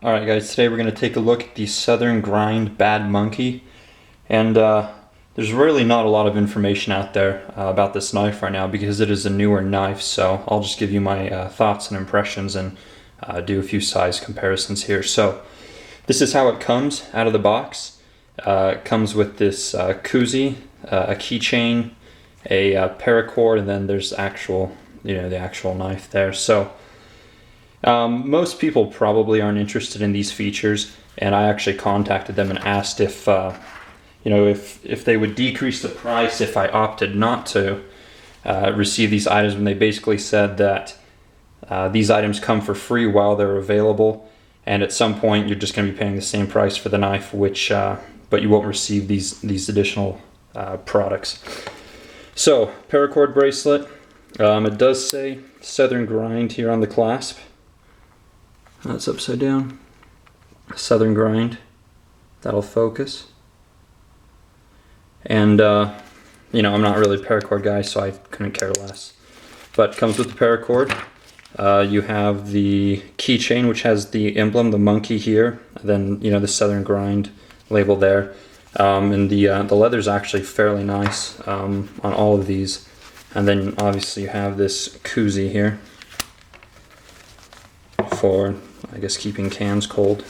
Alright guys, today we're going to take a look at the Southern Grind Bad Monkey, and there's really not a lot of information out there about this knife right now because it is a newer knife, so I'll just give you my thoughts and impressions and do a few size comparisons here. So this is how it comes out of the box. It comes with this koozie, a keychain, a paracord, and then there's the actual knife there. So most people probably aren't interested in these features, and I actually contacted them and asked if if they would decrease the price if I opted not to receive these items, and they basically said that these items come for free while they're available, and at some point you're just going to be paying the same price for the knife, but you won't receive these additional products. So, Paracord Bracelet, it does say Southern Grind here on the clasp. That's upside down. Southern Grind. That'll focus. And I'm not really a paracord guy, so I couldn't care less. But it comes with the paracord. You have the keychain, which has the emblem, the monkey here. Then the Southern Grind label there. And the leather's actually fairly nice on all of these. And then obviously you have this koozie here for, I guess, keeping cans cold.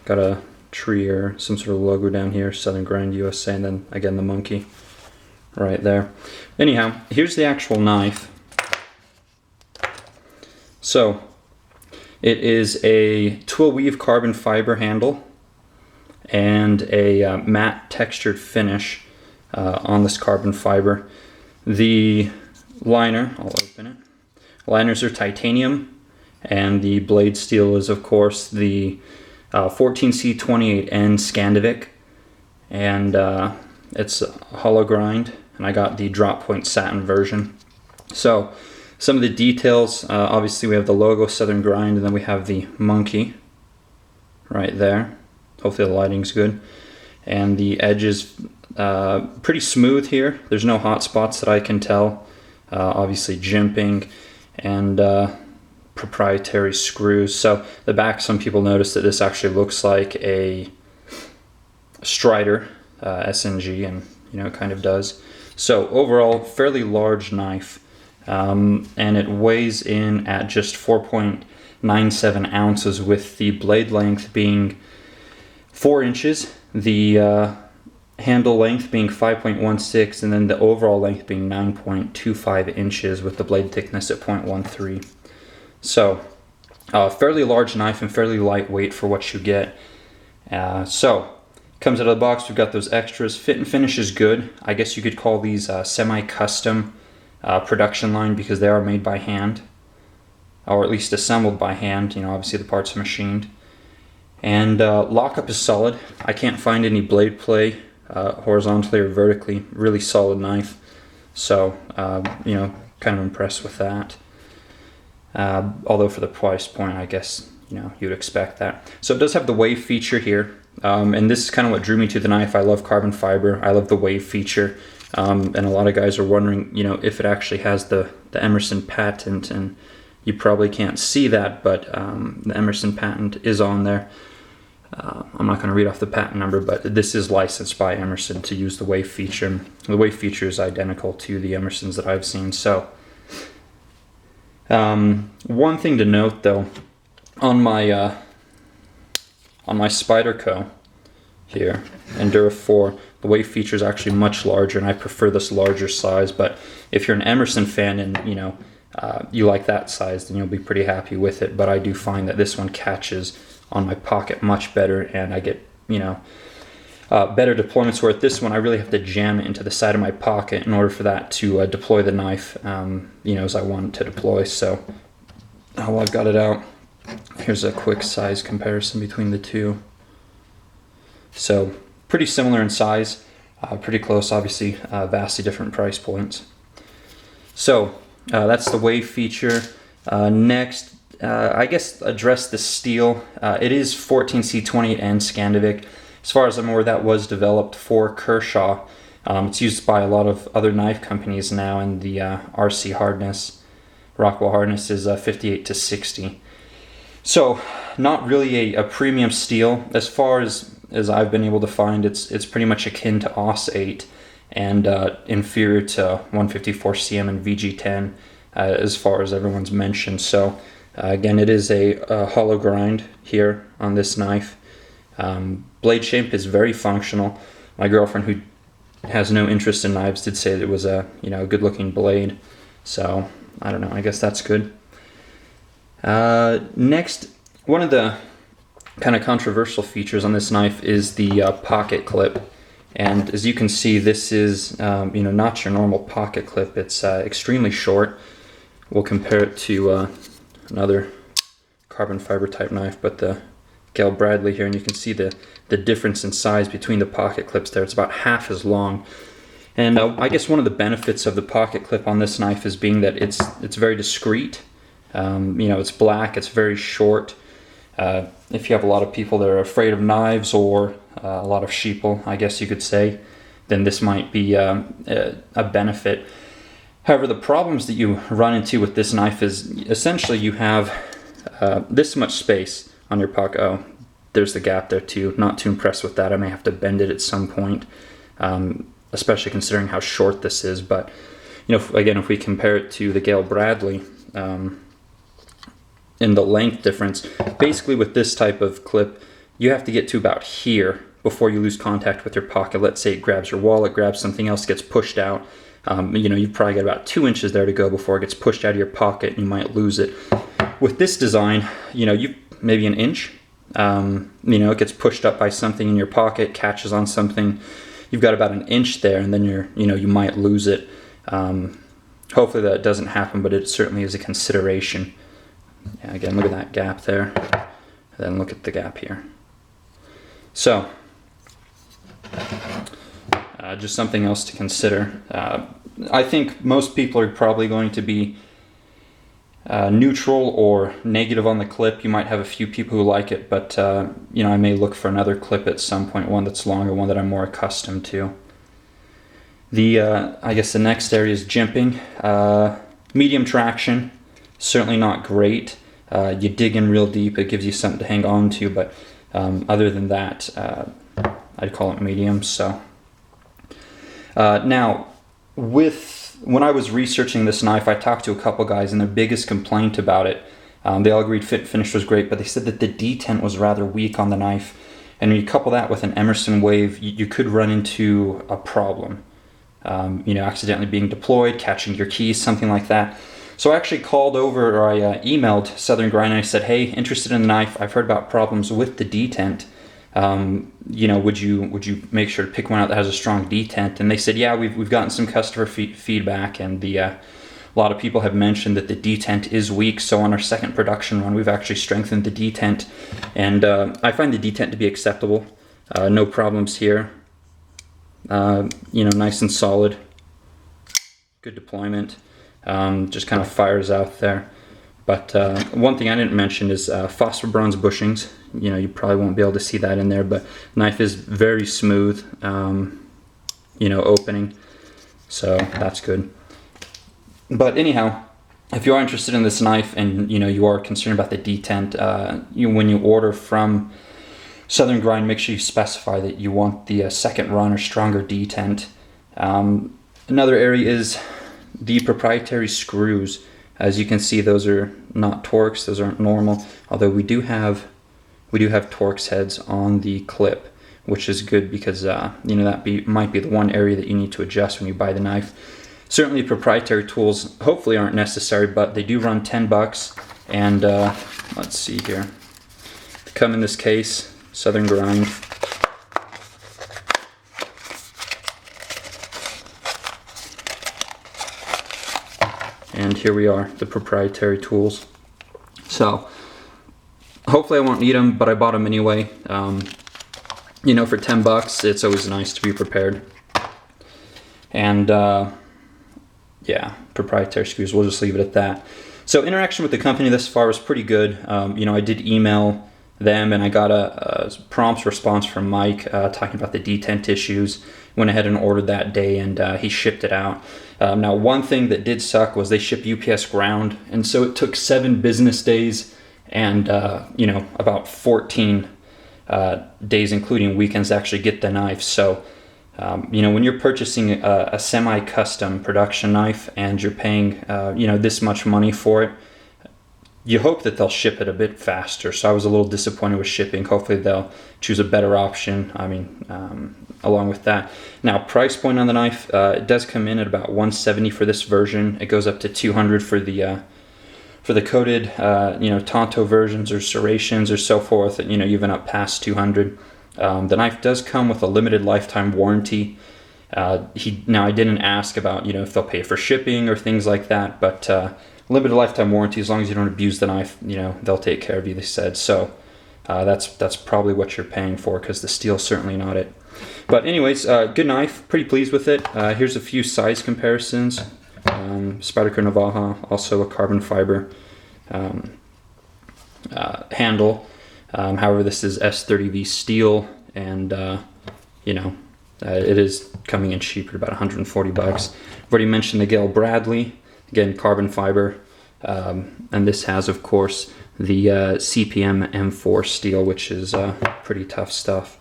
Got a tree or some sort of logo down here, Southern Grind USA, and then again the monkey right there. Anyhow, here's the actual knife. So it is a twill weave carbon fiber handle and a matte textured finish on this carbon fiber. The liner, I'll open it. Liners are titanium, and the blade steel is, of course, the 14C28N Scandivic, and it's a hollow grind, and I got the Drop Point satin version. So some of the details, obviously we have the logo Southern Grind, and then we have the monkey right there. Hopefully the lighting's good. And the edge is pretty smooth here. There's no hot spots that I can tell. Obviously Jimping and Proprietary Screws. So the back, some people notice that this actually looks like a Strider SNG, and it kind of does. So overall, fairly large knife, and it weighs in at just 4.97 ounces, with the blade length being 4 inches, the handle length being 5.16, and then the overall length being 9.25 inches with the blade thickness at 0.13. So fairly large knife and fairly lightweight for what you get. So comes out of the box. We've got those extras. Fit and finish is good. I guess you could call these semi-custom production line, because they are made by hand, or at least assembled by hand. Obviously the parts are machined. And lockup is solid. I can't find any blade play horizontally or vertically. Really solid knife. So kind of impressed with that. Although for the price point, I guess you'd expect that. So it does have the wave feature here, and this is kind of what drew me to the knife. I love carbon fiber. I love the wave feature, and a lot of guys are wondering, if it actually has the Emerson patent, and you probably can't see that, but the Emerson patent is on there. I'm not going to read off the patent number, but this is licensed by Emerson to use the wave feature. The wave feature is identical to the Emersons that I've seen. So one thing to note though, on my Spyderco here, Endura 4, the wave feature is actually much larger, and I prefer this larger size. But if you're an Emerson fan and you like that size, then you'll be pretty happy with it. But I do find that this one catches on my pocket much better, and I get better deployments, where at this one I really have to jam it into the side of my pocket in order for that to deploy the knife as I want it to deploy. So while I've got it out, here's a quick size comparison between the two. So pretty similar in size, pretty close, obviously vastly different price points. So that's the wave feature. Next, I guess address the steel. It is 14C28N Scandivic. As far as I'm aware, that was developed for Kershaw. It's used by a lot of other knife companies now, and the RC hardness, Rockwell hardness, is 58 to 60. So not really a premium steel. As far as I've been able to find, it's pretty much akin to AUS-8 and inferior to 154 cm and VG10 as far as everyone's mentioned. So again, it is a hollow grind here on this knife. Blade shape is very functional. My girlfriend, who has no interest in knives, did say that it was a good looking blade. So I don't know, I guess that's good. Next, one of the kind of controversial features on this knife is the pocket clip. And as you can see, this is not your normal pocket clip. It's extremely short. We'll compare it to another carbon fiber type knife, but the Gale Bradley here, and you can see the difference in size between the pocket clips there. It's about half as long. And I guess one of the benefits of the pocket clip on this knife is being that it's very discreet. It's black, it's very short. If you have a lot of people that are afraid of knives, or a lot of sheeple, I guess you could say, then this might be a benefit. However, the problems that you run into with this knife is essentially you have this much space on your pocket. Oh, there's the gap there too. Not too impressed with that. I may have to bend it at some point, especially considering how short this is. But again, if we compare it to the Gale Bradley, in the length difference, basically with this type of clip, you have to get to about here before you lose contact with your pocket. Let's say it grabs your wallet, grabs something else, gets pushed out. You've probably got about 2 inches there to go before it gets pushed out of your pocket and you might lose it. With this design, you maybe an inch. It gets pushed up by something in your pocket, catches on something. You've got about an inch there, and then you might lose it. Hopefully that doesn't happen, but it certainly is a consideration. Yeah, again, look at that gap there. And then look at the gap here. So, just something else to consider. I think most people are probably going to be neutral or negative on the clip. You might have a few people who like it, but I may look for another clip at some point, one that's longer, one that I'm more accustomed to. I guess the next area is jimping. Medium traction, certainly not great. You dig in real deep, it gives you something to hang on to, but other than that, I'd call it medium. So now, when I was researching this knife, I talked to a couple guys, and their biggest complaint about it, they all agreed fit finish was great, but they said that the detent was rather weak on the knife. And when you couple that with an Emerson wave, you could run into a problem. Accidentally being deployed, catching your keys, something like that. So I actually called over, or I emailed Southern Grind, and I said, hey, interested in the knife, I've heard about problems with the detent. Would you make sure to pick one out that has a strong detent? And they said, yeah, we've gotten some customer feedback, and a lot of people have mentioned that the detent is weak. So on our second production run, we've actually strengthened the detent, and I find the detent to be acceptable. No problems here. Nice and solid. Good deployment. Just kind of fires out there. But one thing I didn't mention is phosphor bronze bushings. You probably won't be able to see that in there, but knife is very smooth, opening. So that's good. But anyhow, if you are interested in this knife and you are concerned about the detent, when you order from Southern Grind, make sure you specify that you want the second run or stronger detent. Another area is the proprietary screws. As you can see, those are not Torx, those aren't normal, although we do have Torx heads on the clip, which is good because that might be the one area that you need to adjust when you buy the knife. Certainly proprietary tools hopefully aren't necessary, but they do run $10, and let's see here. They come in this case, Southern Grind. And here we are, the proprietary tools. So hopefully I won't need them, but I bought them anyway. For $10, it's always nice to be prepared. And yeah, proprietary screws, we'll just leave it at that. So interaction with the company thus far was pretty good. I did email them, and I got a prompt response from Mike talking about the detent issues. Went ahead and ordered that day, and he shipped it out. Now, one thing that did suck was they ship UPS ground, and so it took 7 business days and you know, about 14 days, including weekends, to actually get the knife. So you know, when you're purchasing a semi-custom production knife and you're paying you know, this much money for it, you hope that they'll ship it a bit faster. So I was a little disappointed with shipping. Hopefully they'll choose a better option. I mean, along with that. Now, price point on the knife, it does come in at about $170 for this version. It goes up to $200 for the coated, you know, Tonto versions or serrations or so forth. You know, even up past $200. The knife does come with a limited lifetime warranty. Now I didn't ask about, you know, if they'll pay for shipping or things like that, but limited lifetime warranty, as long as you don't abuse the knife, you know, they'll take care of you, they said. So that's probably what you're paying for, because the steel's certainly not it. But anyways, good knife, pretty pleased with it. Here's a few size comparisons. Spyderco Navaja, also a carbon fiber handle. However, this is S30V steel, and you know, it is coming in cheaper, about 140 bucks. I've already mentioned the Gale Bradley, again carbon fiber, and this has, of course, the CPM M4 steel, which is pretty tough stuff.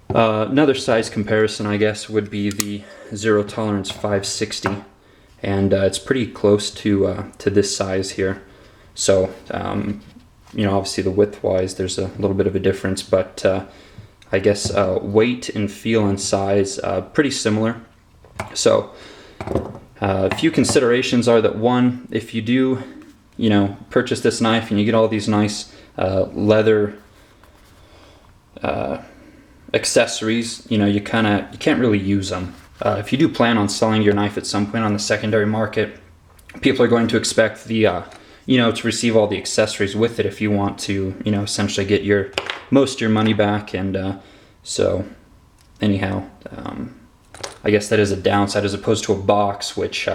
Another size comparison, I guess, would be the Zero Tolerance 560, and it's pretty close to this size here. So you know, obviously the width-wise, there's a little bit of a difference, but I guess weight and feel and size pretty similar. So a few considerations are that, one, if you do, you know, purchase this knife and you get all these nice leather accessories, you know, you can't really use them. If you do plan on selling your knife at some point on the secondary market, people are going to expect the you know, to receive all the accessories with it if you want to, you know, essentially get most of your money back. And so anyhow, I guess that is a downside, as opposed to a box, which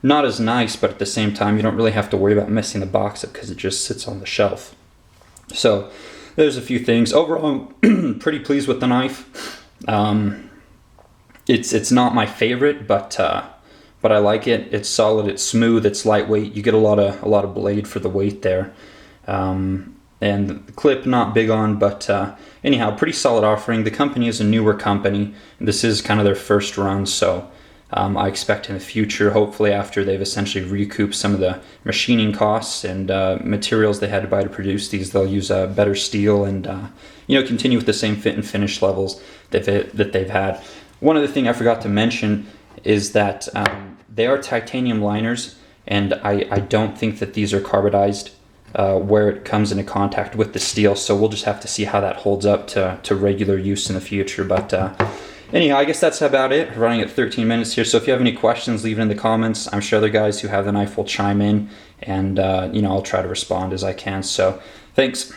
not as nice, but at the same time, you don't really have to worry about messing the box up because it just sits on the shelf. So there's a few things. Overall, I'm pretty pleased with the knife. It's not my favorite, but I like it. It's solid, it's smooth, it's lightweight. You get a lot of blade for the weight there. And the clip, not big on, but anyhow, pretty solid offering. The company is a newer company. This is kind of their first run, so I expect in the future, hopefully after they've essentially recouped some of the machining costs and materials they had to buy to produce these, they'll use better steel and you know, continue with the same fit and finish levels that they've had. One other thing I forgot to mention is that they are titanium liners, and I don't think that these are carbidized where it comes into contact with the steel, so we'll just have to see how that holds up to regular use in the future. But anyhow, I guess that's about it. We're running at 13 minutes here, so if you have any questions, leave it in the comments. I'm sure other guys who have the knife will chime in, and you know, I'll try to respond as I can. So thanks.